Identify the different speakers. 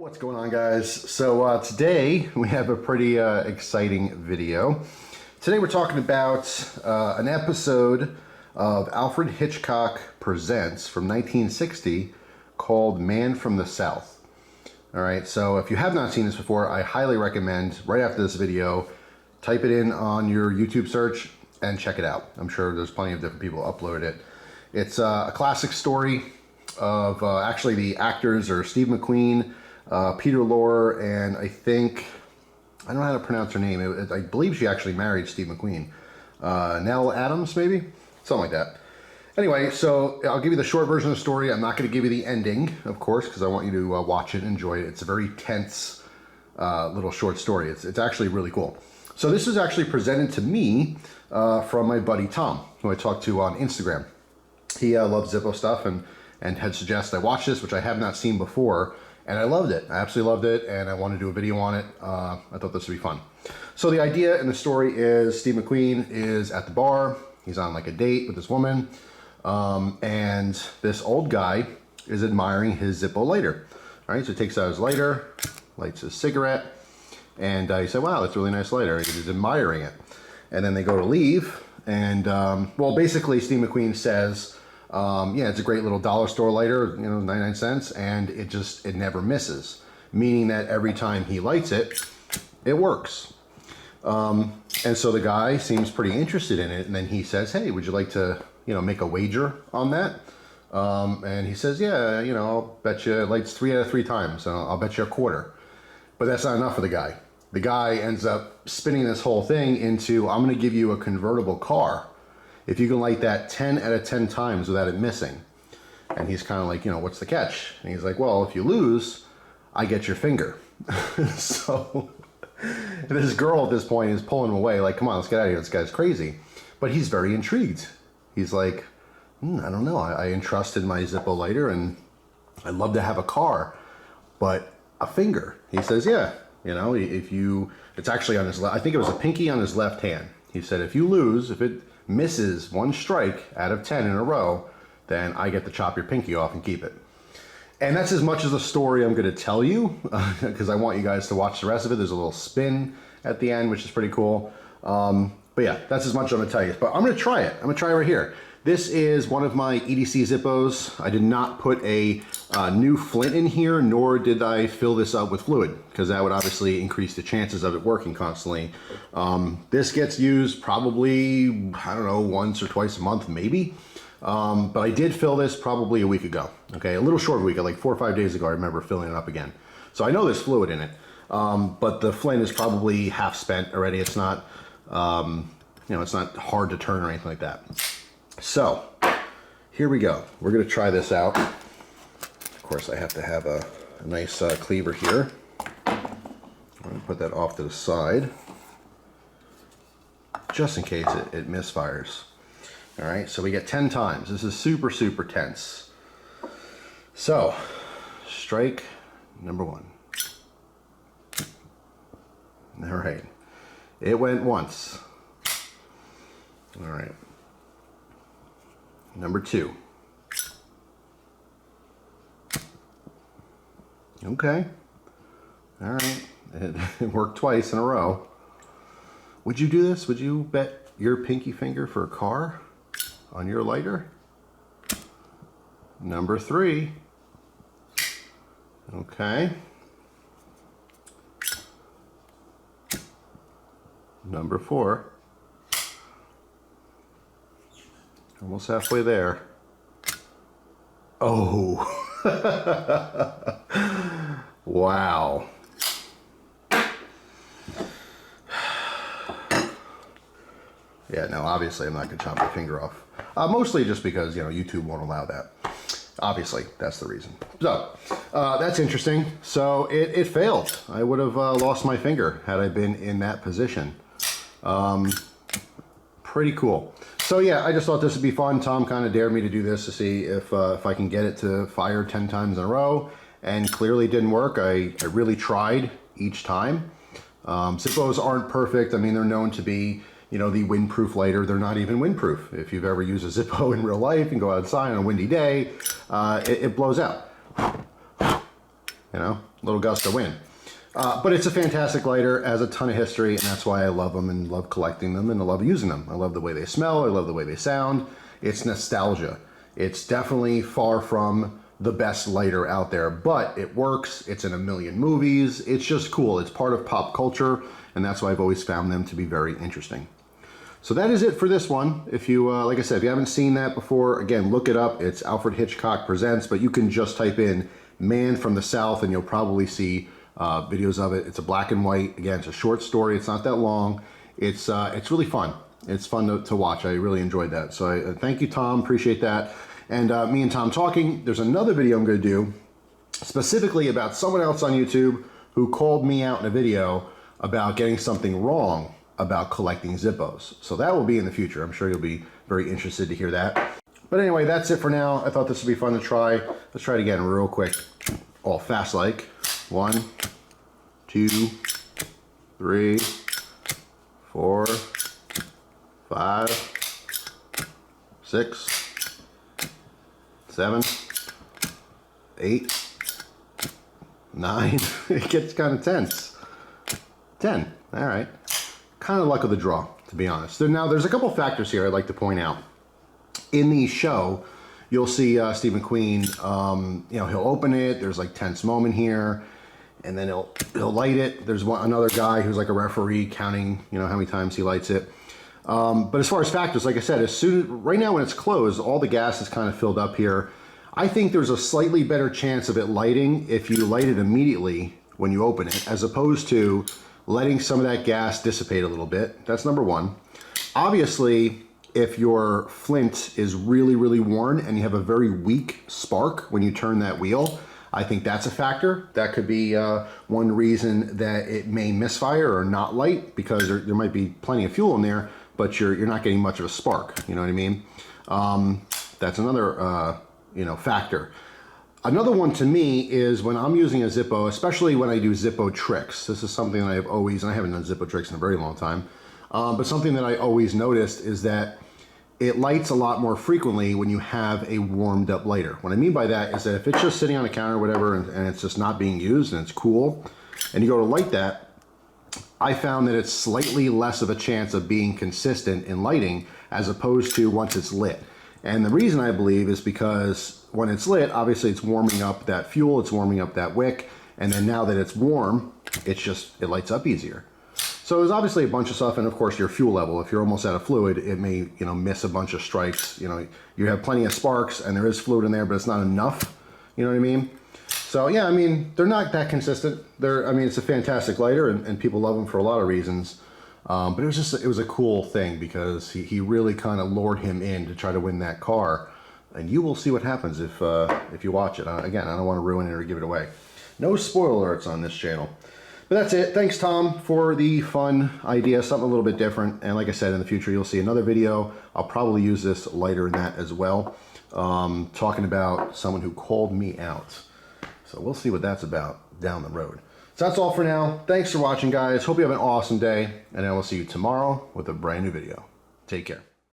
Speaker 1: What's going on, guys? So today we have a pretty exciting video. Today we're talking about an episode of Alfred Hitchcock Presents from 1960 called Man from the South. All right, so if you have not seen this before, I highly recommend right after this video, type it in on your YouTube search and check it out. I'm sure there's plenty of different people upload it. It's a classic story of actually the actors are Steve McQueen, Peter Lorre, and I don't know how to pronounce her name. I believe she actually married Steve McQueen. Nell Adams, maybe? Something like that. Anyway, so I'll give you the short version of the story. I'm not going to give you the ending, of course, because I want you to watch it and enjoy it. It's a very tense little short story. It's actually really cool. So this is actually presented to me from my buddy Tom, who I talked to on Instagram. He loves Zippo stuff and had suggested I watch this, which I have not seen before. And I loved it. I absolutely loved it, and I want to do a video on it. I thought this would be fun. So the idea in the story is Steve McQueen is at the bar. He's on like a date with this woman, and this old guy is admiring his Zippo lighter. All right, so he takes out his lighter, lights his cigarette, and he said, "Wow, that's a really nice lighter." He's admiring it, and then they go to leave, and well, basically, Steve McQueen says, yeah, it's a great little dollar store lighter, 99 cents, and it never misses, meaning that every time he lights it, it works. And so the guy seems pretty interested in it, and then he says, "Hey, would you like to, make a wager on that?" And he says, "Yeah, I'll bet you it lights 3 out of 3 times, and I'll bet you a quarter." But that's not enough for the guy. The guy ends up spinning this whole thing into, "I'm going to give you a convertible car if you can light that 10 out of 10 times without it missing." And he's kind of like, what's the catch? And he's like, "Well, if you lose, I get your finger." So this girl at this point is pulling him away, like, "Come on, let's get out of here. This guy's crazy." But he's very intrigued. He's like, "I don't know. I entrusted my Zippo lighter, and I'd love to have a car, but a finger." He says, "Yeah, if you," it's actually on his left, I think it was a pinky on his left hand. He said, "If you lose, if it misses 1 strike out of 10 in a row, then I get to chop your pinky off and keep it." And that's as much as the story I'm going to tell you, because I want you guys to watch the rest of it. There's a little spin at the end, which is pretty cool. But yeah, that's as much as I'm going to tell you. But I'm going to try it. I'm going to try it right here. This is one of my EDC Zippos. I did not put a new flint in here, nor did I fill this up with fluid, because that would obviously increase the chances of it working constantly. This gets used probably, I don't know, once or twice a month, maybe. But I did fill this probably a week ago. Okay, a little short of a week, like 4 or 5 days ago, I remember filling it up again. So I know there's fluid in it, but the flint is probably half spent already. It's not, it's not hard to turn or anything like that. So here we go. We're going to try this out. Of course, I have to have a nice cleaver here. I'm going to put that off to the side, just in case it misfires. All right, so we get 10 times. This is super, super tense. So, strike number 1. All right, it went once. All right. Number 2. Okay. All right. It worked twice in a row. Would you do this? Would you bet your pinky finger for a car on your lighter? Number 3. Okay. Number 4. Almost halfway there. Oh. Wow. Yeah, no, obviously I'm not going to chop my finger off. Mostly just because, YouTube won't allow that. Obviously, that's the reason. So, that's interesting. So, it failed. I would have lost my finger had I been in that position. Pretty cool. So yeah, I just thought this would be fun. Tom kind of dared me to do this to see if I can get it to fire 10 times in a row, and clearly it didn't work. I really tried each time. Zippos aren't perfect. I mean, they're known to be, the windproof lighter. They're not even windproof. If you've ever used a Zippo in real life and go outside on a windy day, it blows out. little gust of wind. But it's a fantastic lighter, has a ton of history, and that's why I love them and love collecting them and I love using them. I love the way they smell, I love the way they sound. It's nostalgia. It's definitely far from the best lighter out there, but it works. It's in a million movies. It's just cool. It's part of pop culture, and that's why I've always found them to be very interesting. So that is it for this one. If you, like I said, if you haven't seen that before, again, look it up. It's Alfred Hitchcock Presents, but you can just type in Man from the South and you'll probably see videos of it. It's a black and white. Again, it's a short story. It's not that long. It's really fun. It's fun to watch. I really enjoyed that. So thank you, Tom. Appreciate that. And me and Tom talking. There's another video I'm going to do specifically about someone else on YouTube who called me out in a video about getting something wrong about collecting Zippos. So that will be in the future. I'm sure you'll be very interested to hear that. But anyway, that's it for now. I thought this would be fun to try. Let's try it again real quick. All fast like. 1, 2, 3, 4, 5, 6, 7, 8, 9. It gets kind of tense. 10. All right. Kind of luck of the draw, to be honest. Now, there's a couple factors here I'd like to point out. In the show, you'll see Steve McQueen, he'll open it. There's like tense moment here, and then he'll light it. There's another guy who's like a referee counting, how many times he lights it. But as far as factors, like I said, right now when it's closed, all the gas is kind of filled up here. I think there's a slightly better chance of it lighting if you light it immediately when you open it, as opposed to letting some of that gas dissipate a little bit. That's number one. Obviously, if your flint is really, really worn and you have a very weak spark when you turn that wheel, I think that's a factor. That could be one reason that it may misfire or not light, because there might be plenty of fuel in there, but you're not getting much of a spark. You know what I mean? That's another factor. Another one to me is when I'm using a Zippo, especially when I do Zippo tricks. This is something that I have always, and I haven't done Zippo tricks in a very long time, but something that I always noticed is that it lights a lot more frequently when you have a warmed up lighter. What I mean by that is that if it's just sitting on a counter or whatever and it's just not being used and it's cool, and you go to light that, I found that it's slightly less of a chance of being consistent in lighting as opposed to once it's lit. And the reason I believe is because when it's lit, obviously it's warming up that fuel, it's warming up that wick, and then now that it's warm, it lights up easier. So there's obviously a bunch of stuff, and of course your fuel level. If you're almost out of fluid, it may miss a bunch of strikes. You have plenty of sparks, and there is fluid in there, but it's not enough. You know what I mean? So yeah, I mean, they're not that consistent. It's a fantastic lighter, and people love them for a lot of reasons. But it was a cool thing because he really kind of lured him in to try to win that car, and you will see what happens if you watch it. Again, I don't want to ruin it or give it away. No spoiler alerts on this channel. But that's it. Thanks, Tom, for the fun idea, something a little bit different. And like I said, in the future, you'll see another video. I'll probably use this lighter in that as well, talking about someone who called me out. So we'll see what that's about down the road. So that's all for now. Thanks for watching, guys. Hope you have an awesome day, and I will see you tomorrow with a brand new video. Take care.